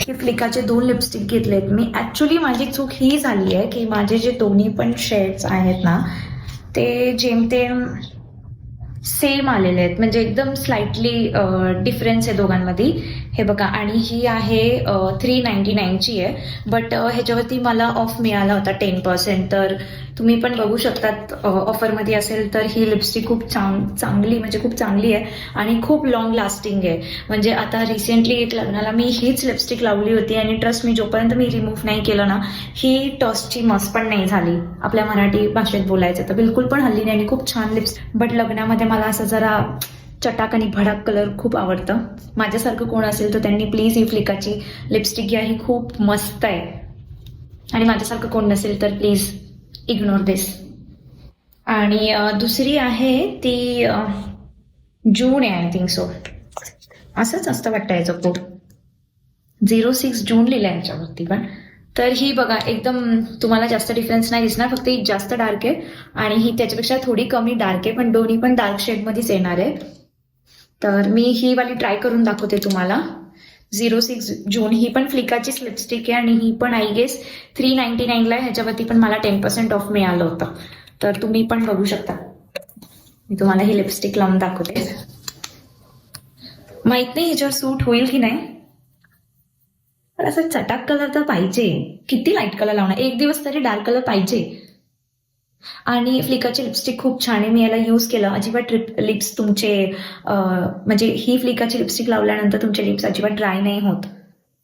हे फ्लिकाचे 2 लिपस्टिक घेतलेत मी. ॲक्च्युली माझी चूक ही झाली आहे की माझे जे दोन्ही पण शेड्स आहेत ना ते जेमतेम सेम आलेले आहेत, म्हणजे एकदम स्लाइटली डिफरन्स आहे दोघांमध्ये. हे बघा, आणि ही आहे 399ची आहे, बट ह्याच्यावरती मला ऑफ मिळाला होता 10%. तर तुम्ही पण बघू शकतात ऑफरमध्ये असेल तर ही लिपस्टिक खूप चांगली म्हणजे खूप चांगली आहे आणि खूप लॉंग लास्टिंग आहे. म्हणजे आता रिसेंटली एक लग्नाला मी हीच लिपस्टिक लावली होती आणि ट्रस्ट मी जोपर्यंत मी रिमूव्ह नाही केलं ना ही टॉसची मस पण नाही झाली. आपल्या मराठी भाषेत बोलायचं तर बिलकुल पण हल्ली नाही आणि खूप छान लिपस्टिक. बट लग्नामध्ये मला असं जरा चटाक आणि भडाक कलर खूप आवडतं. माझ्यासारखं कोण असेल तर त्यांनी प्लीज ही फ्लिकाची लिपस्टिक घ्या, ही खूप मस्त आहे. आणि माझ्यासारखं कोण नसेल तर प्लीज इग्नोर दिस. आणि दुसरी आहे ती जून आहे, आय थिंक सो. असंच असतं वाटतं याचं कोड. 06 जून लिहिलं आहे याच्यावरती पण. तर ही बघा, एकदम तुम्हाला जास्त डिफरन्स नाही दिसणार, फक्त ही जास्त डार्क आहे आणि ही त्याच्यापेक्षा थोडी कमी डार्क आहे, पण दोन्ही पण डार्क शेडमध्येच येणार आहे. तर मी ही वाली ट्राय करून दाखवते तुम्हाला. 06 जून ही पण फ्लिकाचीच लिपस्टिक आहे आणि ही पण आय गेस 399ला आहे. ह्याच्यावरती पण मला 10% ऑफ मिळालं होतं, तर तुम्ही पण बघू शकता. मी तुम्हाला ही लिपस्टिक लावून दाखवते. माहित नाही ह्याच्यावर सूट होईल की नाही, पण असं चटाक कलर तर पाहिजे. किती लाईट कलर लावणार, एक दिवस तरी डार्क कलर पाहिजे. आणि फ्लिकाची लिपस्टिक खूप छान आहे, मी याला यूज केलं. अजिबात लिप्स तुमचे म्हणजे ही फ्लिकाची लिपस्टिक लावल्यानंतर तुमचे लिप्स अजिबात ड्राय नाही होत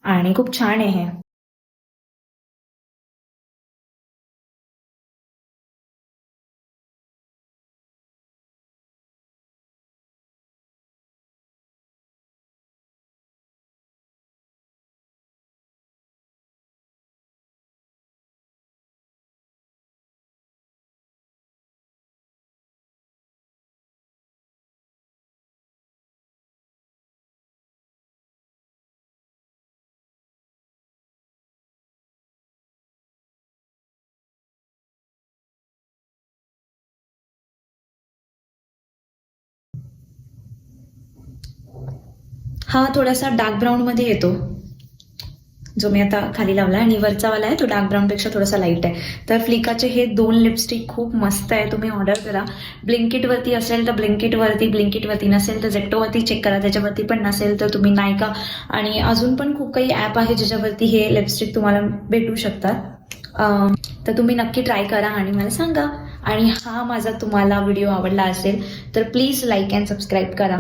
आणि खूप छान आहे हे. हा थोडासा डार्क ब्राऊन मध्ये येतो जो मी आता खाली लावला, आणि वरचा वाला आहे तो डार्क ब्राऊन पेक्षा थोडासा लाईट आहे. तर फ्लिकाचे हे 2 लिपस्टिक खूप मस्त आहे, तुम्ही ऑर्डर करा. ब्लिंकिट वरती असेल तर ब्लिंकिट वरती नसेल तर झेप्टोवरती चेक करा, त्याच्यावरती पण नसेल तर तुम्ही नायका आणि अजून पण खूप काही ऍप आहे ज्याच्यावरती हे लिपस्टिक तुम्हाला भेटू शकतात. तर तुम्ही नक्की ट्राय करा आणि मला सांगा. आणि हा माझा तुम्हाला व्हिडिओ आवडला असेल तर प्लीज लाईक अँड सबस्क्राईब करा.